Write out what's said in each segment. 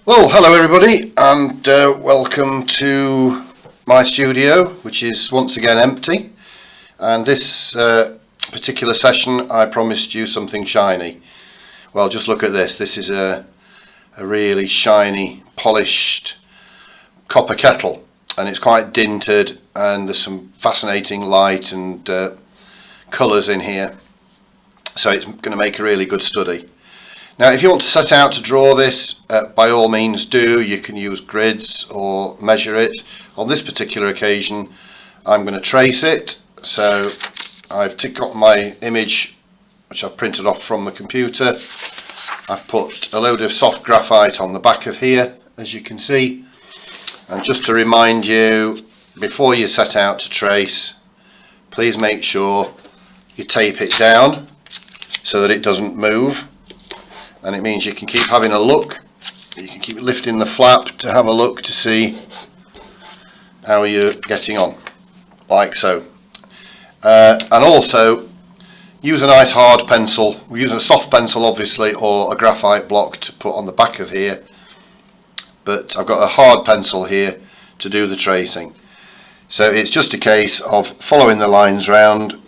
Well, hello everybody, and welcome to my studio, which is once again empty. And this particular session, I promised you something shiny. Well, just look at this. This is a really shiny, polished copper kettle, and it's quite dinted, and there's some fascinating light and colours in here. So it's going to make a really good study. Now, if you want to set out to draw this, by all means do. You can use grids or measure it. On this particular occasion, I'm going to trace it. So I've got my image, which I've printed off from the computer. I've put a load of soft graphite on the back of here, as you can see. And just to remind you, before you set out to trace, please make sure you tape it down so that it doesn't move. And it means you can keep having a look. You can keep lifting the flap to have a look to see how you're getting on, like so. And also use a nice hard pencil. We're using a soft pencil obviously, or a graphite block to put on the back of here, but I've got a hard pencil here to do the tracing. So it's just a case of following the lines round.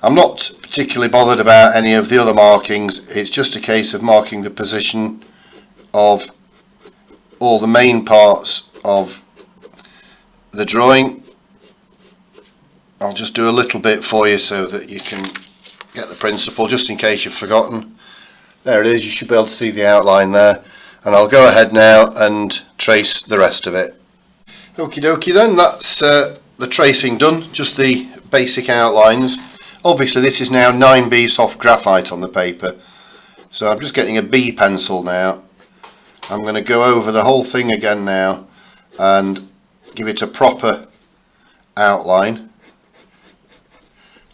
I'm not particularly bothered about any of the other markings. It's just a case of marking the position of all the main parts of the drawing. I'll just do a little bit for you so that you can get the principle, just in case you've forgotten. There it is. You should be able to see the outline there, and I'll go ahead now and trace the rest of it. Okie dokie then, that's the tracing done, just the basic outlines. Obviously this is now 9B soft graphite on the paper, so I'm just getting a B pencil now. I'm going to go over the whole thing again now and give it a proper outline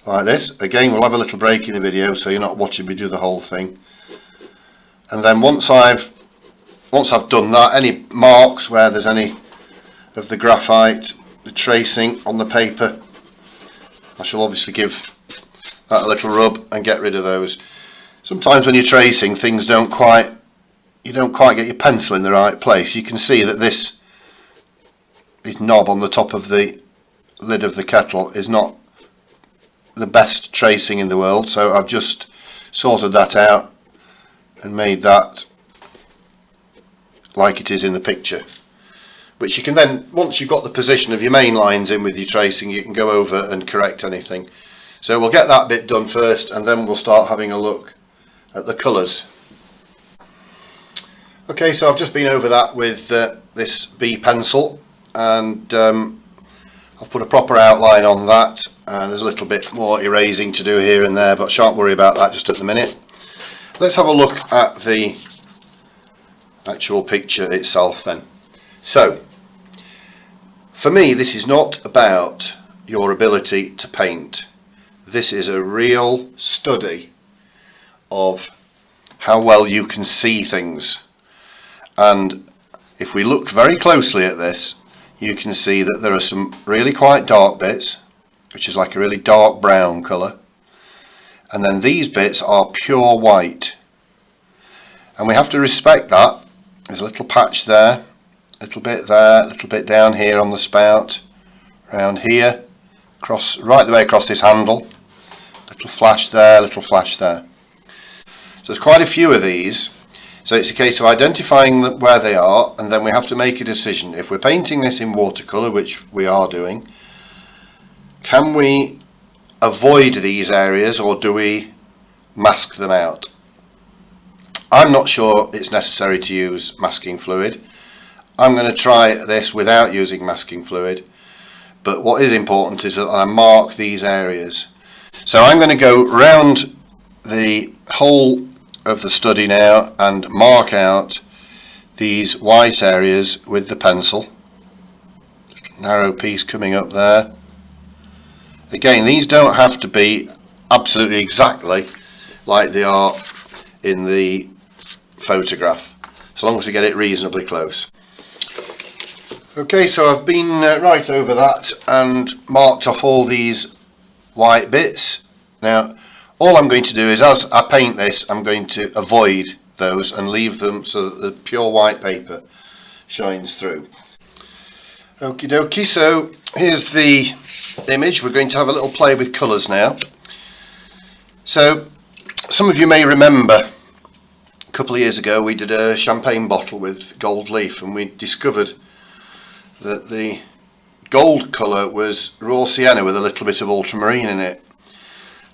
like this. Again, we'll have a little break in the video so you're not watching me do the whole thing. And then once I've done that, any marks where there's any of the graphite, the tracing on the paper, I shall obviously give that a little rub and get rid of those. Sometimes when you're tracing, you don't quite get your pencil in the right place. You can see that this knob on the top of the lid of the kettle is not the best tracing in the world, so I've just sorted that out and made that like it is in the picture, which you can then, once you've got the position of your main lines in with your tracing, you can go over and correct anything. So we'll get that bit done first, and then we'll start having a look at the colours. Okay, so I've just been over that with this B pencil, and I've put a proper outline on that, and there's a little bit more erasing to do here and there, but I shan't worry about that just at the minute. Let's have a look at the actual picture itself then. So, for me, this is not about your ability to paint. This is a real study of how well you can see things. And if we look very closely at this, you can see that there are some really quite dark bits, which is like a really dark brown colour. And then these bits are pure white. And we have to respect that. There's a little patch there, a little bit there, a little bit down here on the spout, around here, right the way across this handle. Little flash there, little flash there. So there's quite a few of these. So it's a case of identifying where they are, and then we have to make a decision. If we're painting this in watercolour, which we are doing, can we avoid these areas, or do we mask them out? I'm not sure it's necessary to use masking fluid. I'm going to try this without using masking fluid, but what is important is that I mark these areas. So I'm going to go round the whole of the study now and mark out these white areas with the pencil. Little narrow piece coming up there. Again, these don't have to be absolutely exactly like they are in the photograph, so long as we get it reasonably close. Okay, so I've been right over that and marked off all these white bits. Now all I'm going to do is, as I paint this, I'm going to avoid those and leave them so that the pure white paper shines through. Okie dokie, so here's the image. We're going to have a little play with colours now. So some of you may remember a couple of years ago we did a champagne bottle with gold leaf, and we discovered that the gold colour was raw sienna with a little bit of ultramarine in it.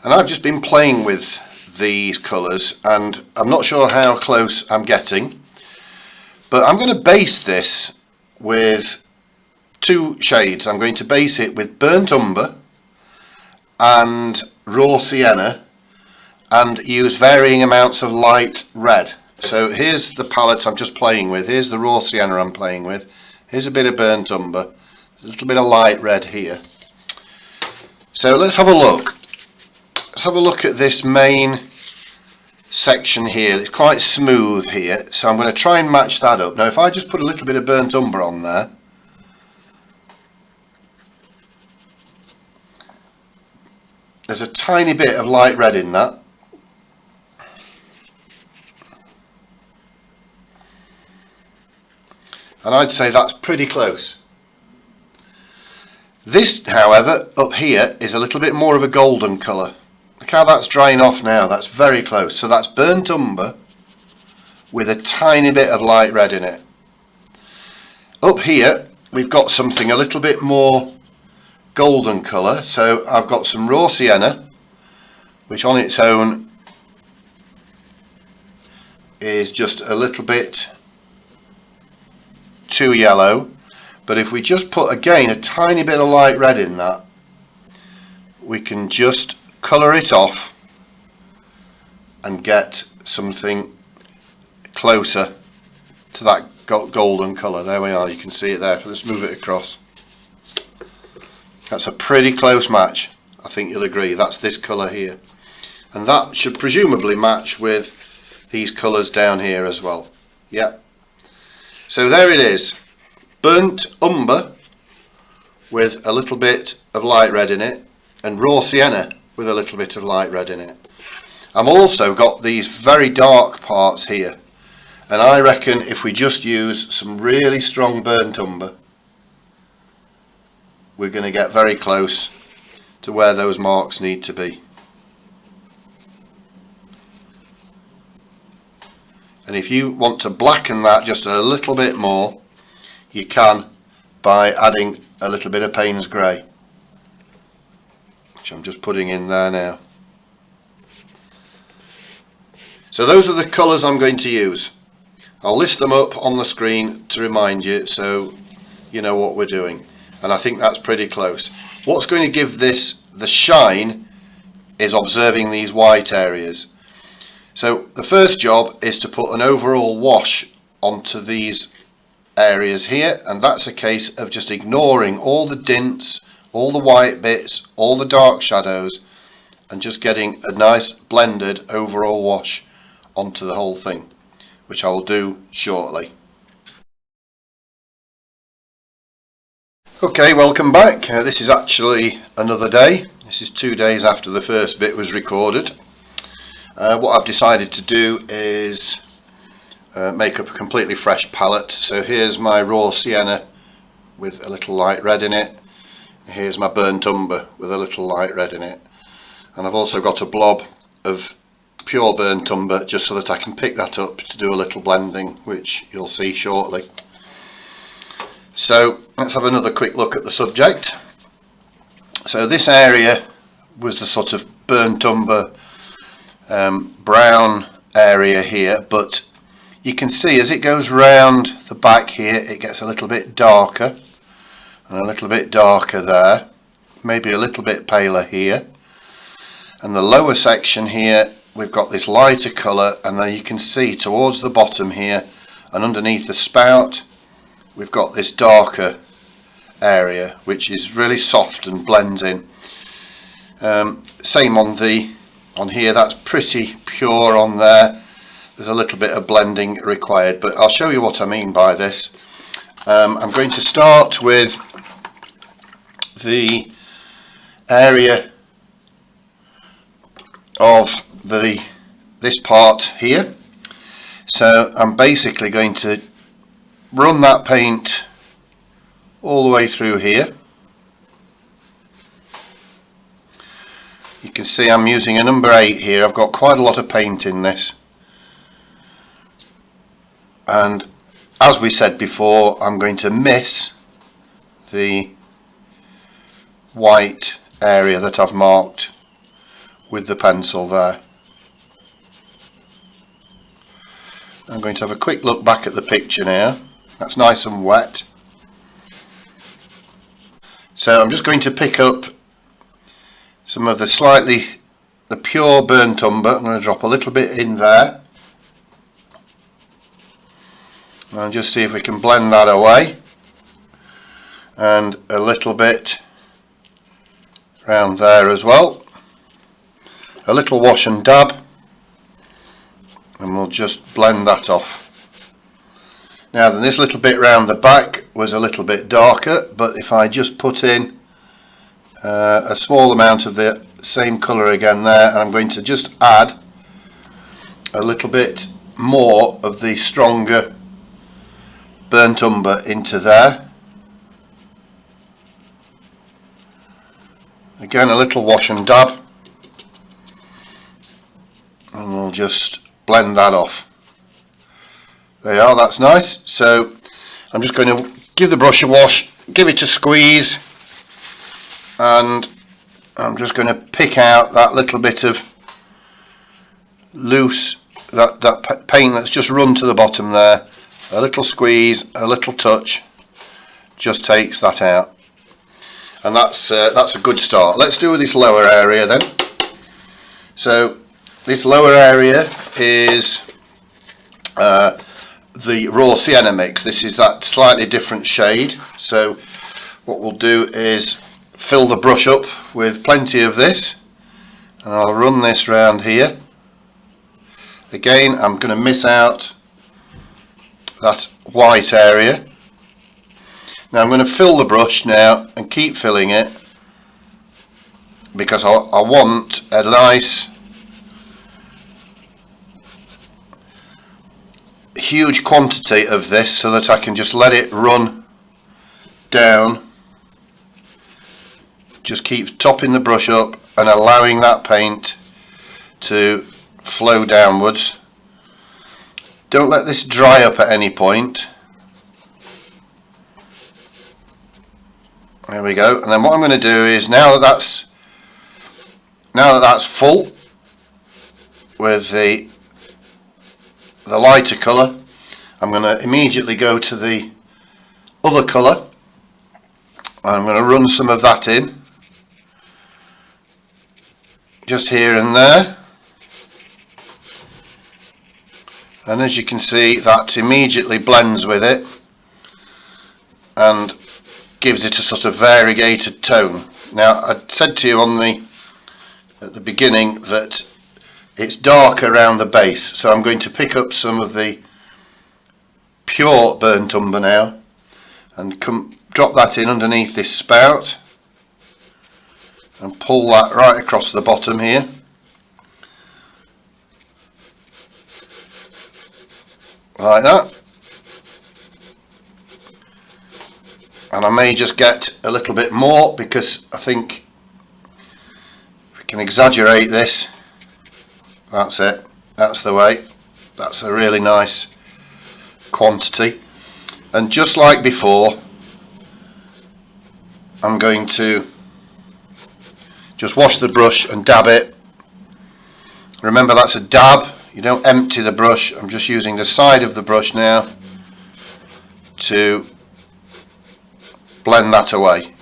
And I've just been playing with these colours and I'm not sure how close I'm getting, but I'm going to base this with two shades. I'm going to base it with burnt umber and raw sienna and use varying amounts of light red. So here's the palette I'm just playing with. Here's the raw sienna I'm playing with. Here's a bit of burnt umber, a little bit of light red here. So let's have a look. Let's have a look at this main section here. It's quite smooth here, so I'm going to try and match that up. Now if I just put a little bit of burnt umber on there, there's a tiny bit of light red in that. And I'd say that's pretty close. This, however, up here is a little bit more of a golden colour. Look how that's drying off now. That's very close. So that's burnt umber with a tiny bit of light red in it. Up here we've got something a little bit more golden colour. So I've got some raw sienna, which on its own is just a little bit too yellow, but if we just put again a tiny bit of light red in that, we can just colour it off and get something closer to that golden colour. There we are, you can see it there. Let's move it across. That's a pretty close match. I think you'll agree. That's this colour here, and that should presumably match with these colours down here as well. Yep. So there it is, burnt umber with a little bit of light red in it and raw sienna with a little bit of light red in it. I've also got these very dark parts here, and I reckon if we just use some really strong burnt umber, we're going to get very close to where those marks need to be. And if you want to blacken that just a little bit more, you can by adding a little bit of Payne's grey, which I'm just putting in there now. So those are the colours I'm going to use. I'll list them up on the screen to remind you so you know what we're doing. And I think that's pretty close. What's going to give this the shine is observing these white areas. So the first job is to put an overall wash onto these areas here, and that's a case of just ignoring all the dints, all the white bits, all the dark shadows, and just getting a nice blended overall wash onto the whole thing, which I will do shortly. Okay, welcome back. This is actually another day. This is 2 days after the first bit was recorded. What I've decided to do is make up a completely fresh palette. So here's my raw sienna with a little light red in it. Here's my burnt umber with a little light red in it. And I've also got a blob of pure burnt umber just so that I can pick that up to do a little blending, which you'll see shortly. So let's have another quick look at the subject. So this area was the sort of burnt umber brown area here, but you can see as it goes round the back here it gets a little bit darker and a little bit darker there, maybe a little bit paler here, and the lower section here we've got this lighter colour, and then you can see towards the bottom here and underneath the spout we've got this darker area which is really soft and blends in. Same on here, that's pretty pure on there. There's a little bit of blending required, but I'll show you what I mean by this. I'm going to start with the area of this part here. So I'm basically going to run that paint all the way through here. You can see I'm using a number 8 here. I've got quite a lot of paint in this, and as we said before, I'm going to miss the white area that I've marked with the pencil there. I'm going to have a quick look back at the picture now. That's nice and wet. So I'm just going to pick up some of the pure burnt umber. I'm going to drop a little bit in there and just see if we can blend that away, and a little bit around there as well. A little wash and dab, and we'll just blend that off. Now then, this little bit round the back was a little bit darker, but if I just put in a small amount of the same colour again there, and I'm going to just add a little bit more of the stronger burnt umber into there. Again, a little wash and dab, and we'll just blend that off. There you are, that's nice. So I'm just going to give the brush a wash, give it a squeeze, and I'm just going to pick out that little bit of loose, that paint that's just run to the bottom there. A little squeeze, a little touch, just takes that out, and that's a good start. Let's do this lower area then. So this lower area is the raw sienna mix. This is that slightly different shade. So what we'll do is fill the brush up with plenty of this, and I'll run this round here. Again, I'm going to miss out that white area. Now I'm going to fill the brush now and keep filling it, because I want a nice huge quantity of this so that I can just let it run down. Just keep topping the brush up and allowing that paint to flow downwards. Don't let this dry up at any point. There we go. And then what I'm going to do is, now that that's full with the lighter colour, I'm going to immediately go to the other colour, and I'm going to run some of that in, just here and there. And as you can see, that immediately blends with it and gives it a sort of variegated tone. Now, I said to you at the beginning that it's dark around the base, so I'm going to pick up some of the pure burnt umber now and drop that in underneath this spout and pull that right across the bottom here. Like that. And I may just get a little bit more, because I think we can exaggerate this. That's it. That's the way. That's a really nice quantity. And just like before, I'm going to just wash the brush and dab it. Remember, that's a dab. You don't empty the brush. I'm just using the side of the brush now to blend that away,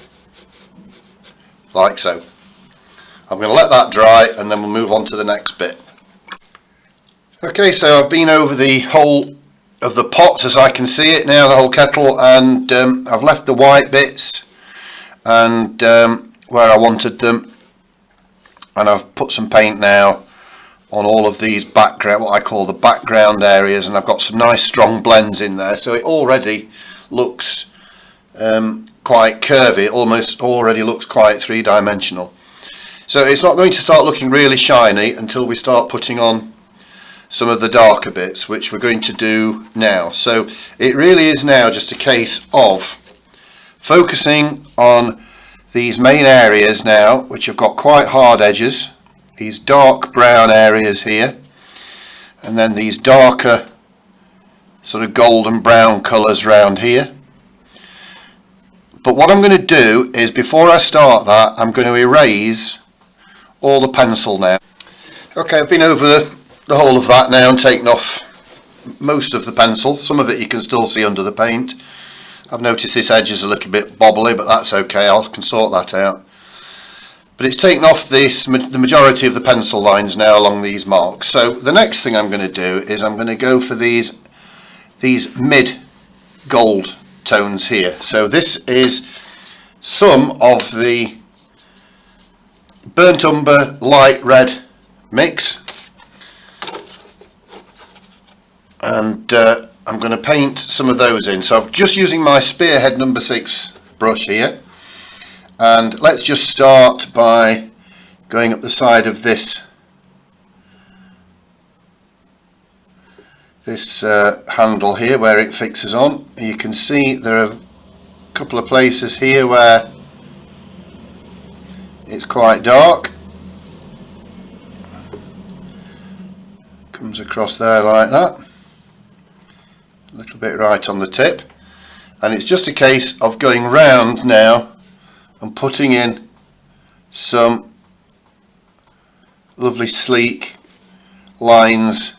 like so. I'm going to let that dry, and then we'll move on to the next bit. Okay, so I've been over the whole of the pot as I can see it now, the whole kettle, and I've left the white bits and where I wanted them, and I've put some paint now on all of these background, what I call the background areas, and I've got some nice strong blends in there, so it already looks quite curvy. It almost already looks quite three-dimensional. So it's not going to start looking really shiny until we start putting on some of the darker bits, which we're going to do now. So it really is now just a case of focusing on these main areas now, which have got quite hard edges, these dark brown areas here, and then these darker sort of golden brown colours round here. But what I'm going to do is, before I start that, I'm going to erase all the pencil now. Okay, I've been over the whole of that now and taken off most of the pencil. Some of it you can still see under the paint. I've noticed this edge is a little bit bobbly, but that's okay, I can sort that out. But it's taken off the majority of the pencil lines now along these marks. So the next thing I'm going to do is I'm going to go for these mid gold tones here. So this is some of the burnt umber light red mix, and I'm going to paint some of those in. So I'm just using my Spearhead number 6 brush here, and let's just start by going up the side of this handle here where it fixes on. You can see there are a couple of places here where it's quite dark. Comes across there like that, a little bit right on the tip, and it's just a case of going round now and putting in some lovely sleek lines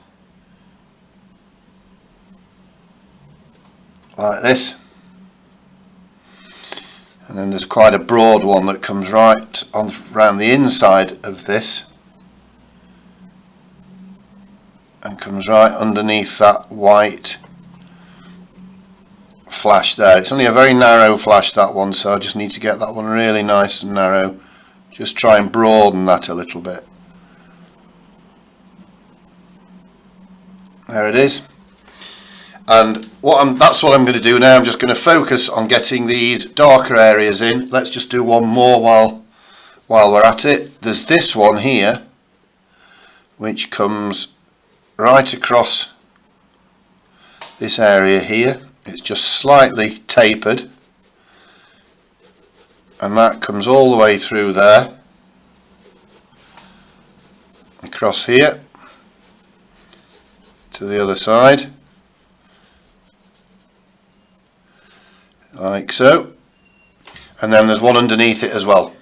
like this, and then there's quite a broad one that comes right on around the inside of this and comes right underneath that white flash there. It's only a very narrow flash, that one, so I just need to get that one really nice and narrow. Just try and broaden that a little bit. There it is. And that's what I'm going to do now. I'm just going to focus on getting these darker areas in. Let's just do one more while we're at it. There's this one here which comes right across this area here. It's just slightly tapered, and that comes all the way through there, across here to the other side, like so, and then there's one underneath it as well,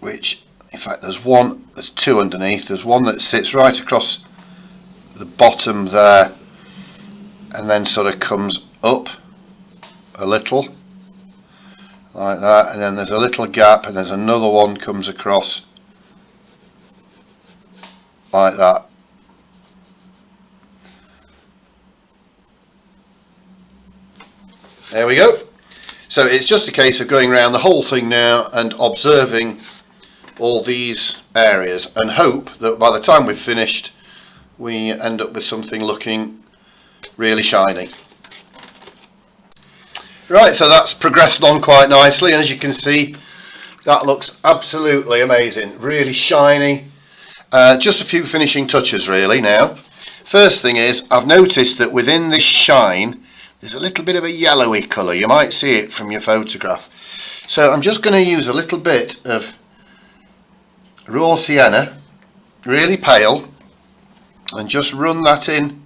which, in fact, there's two underneath. There's one that sits right across the bottom there and then sort of comes up a little like that, and then there's a little gap, and there's another one comes across like that. There we go. So it's just a case of going around the whole thing now and observing all these areas, and hope that by the time we've finished we end up with something looking really shiny. Right, so that's progressed on quite nicely, and as you can see, that looks absolutely amazing, really shiny. Just a few finishing touches really now. First thing is, I've noticed that within this shine there's a little bit of a yellowy colour. You might see it from your photograph. So I'm just going to use a little bit of raw sienna, really pale, and just run that in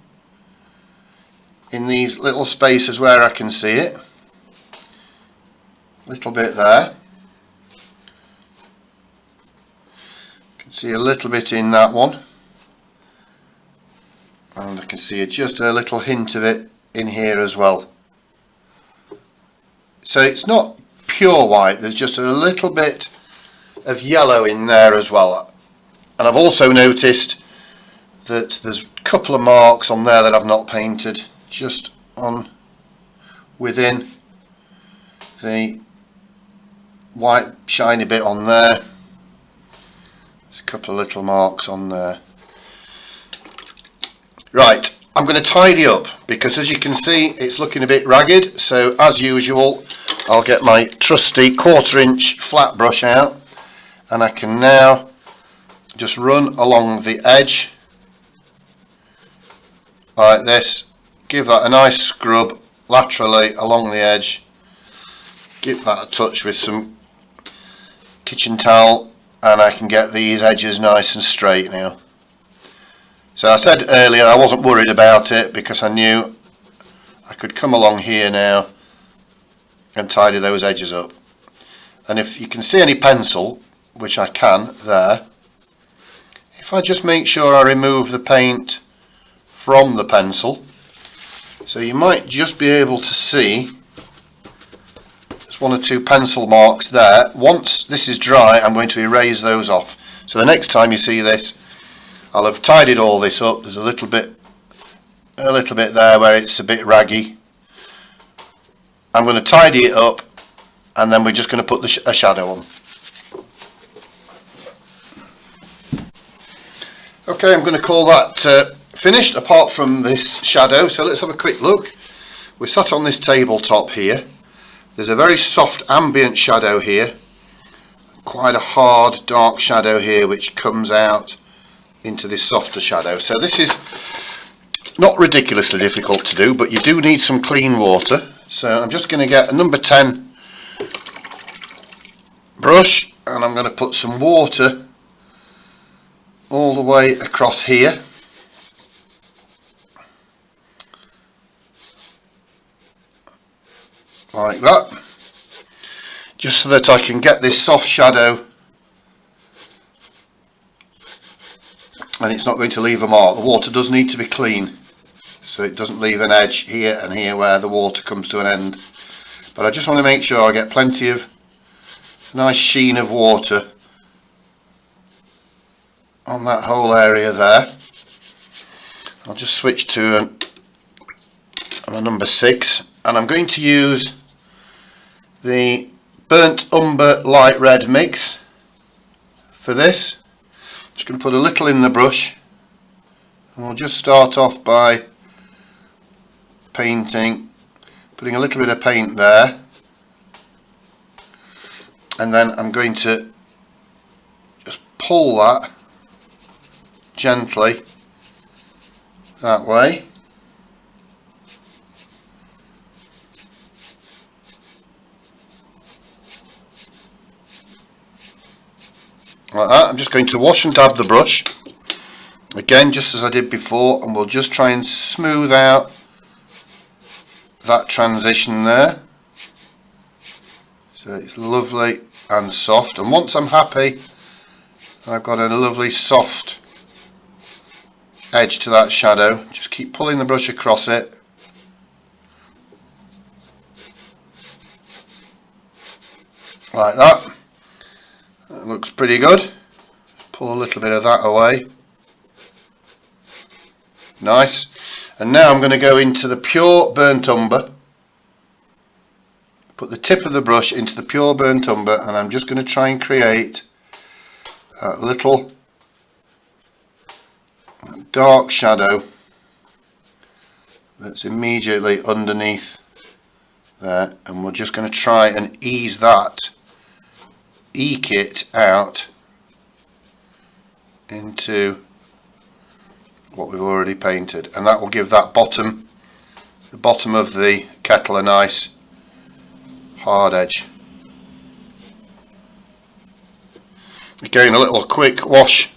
these little spaces where I can see it. A little bit there. You can see a little bit in that one, and I can see just a little hint of it in here as well. So it's not pure white, there's just a little bit of yellow in there as well. And I've also noticed that there's a couple of marks on there that I've not painted, just on within the white shiny bit on there. There's a couple of little marks on there. Right, I'm going to tidy up because, as you can see, it's looking a bit ragged. So as usual, I'll get my trusty 1/4 inch flat brush out, and I can now just run along the edge like this, give that a nice scrub laterally along the edge, give that a touch with some kitchen towel, and I can get these edges nice and straight now. So I said earlier I wasn't worried about it because I knew I could come along here now and tidy those edges up. And if you can see any pencil, which I can there, if I just make sure I remove the paint from the pencil, so you might just be able to see there's one or two pencil marks there. Once this is dry, I'm going to erase those off. So the next time you see this, I'll have tidied all this up. There's a little bit there where it's a bit raggy. I'm going to tidy it up, and then we're just going to put a shadow on. Okay, I'm going to call that finished, apart from this shadow. So let's have a quick look. We're sat on this tabletop here. There's a very soft ambient shadow here, quite a hard dark shadow here which comes out into this softer shadow. So this is not ridiculously difficult to do, but you do need some clean water. So I'm just going to get a number 10 brush, and I'm going to put some water all the way across here. Like that. Just so that I can get this soft shadow and it's not going to leave a mark. The water does need to be clean, so it doesn't leave an edge here and here where the water comes to an end. But I just want to make sure I get plenty of nice sheen of water on that whole area there. I'll just switch to a number 6, and I'm going to use the burnt umber light red mix for this. Just going to put a little in the brush, and we'll just start off by painting, putting a little bit of paint there, and then I'm going to just pull that gently that way. Like that. I'm just going to wash and dab the brush again, just as I did before, and we'll just try and smooth out that transition there, so it's lovely and soft. And once I'm happy I've got a lovely soft edge to that shadow, just keep pulling the brush across it. Like that. That looks pretty good. Pull a little bit of that away. Nice. And now I'm going to go into the pure burnt umber. Put the tip of the brush into the pure burnt umber, and I'm just going to try and create a little dark shadow that's immediately underneath there, and we're just going to try and eke it out into what we've already painted, and that will give that the bottom of the kettle a nice hard edge. Again, a little quick wash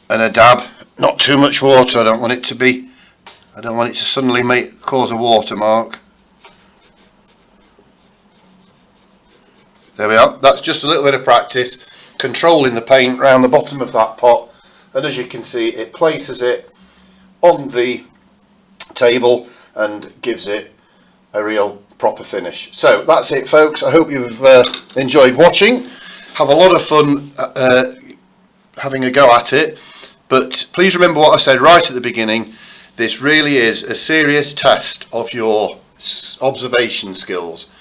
and a dab, not too much water. I don't want it to suddenly cause a watermark. There we are. That's just a little bit of practice controlling the paint around the bottom of that pot, and as you can see, it places it on the table and gives it a real proper finish. So that's it, folks. I hope you've enjoyed watching. Have a lot of fun having a go at it, but please remember what I said right at the beginning. This really is a serious test of your observation skills.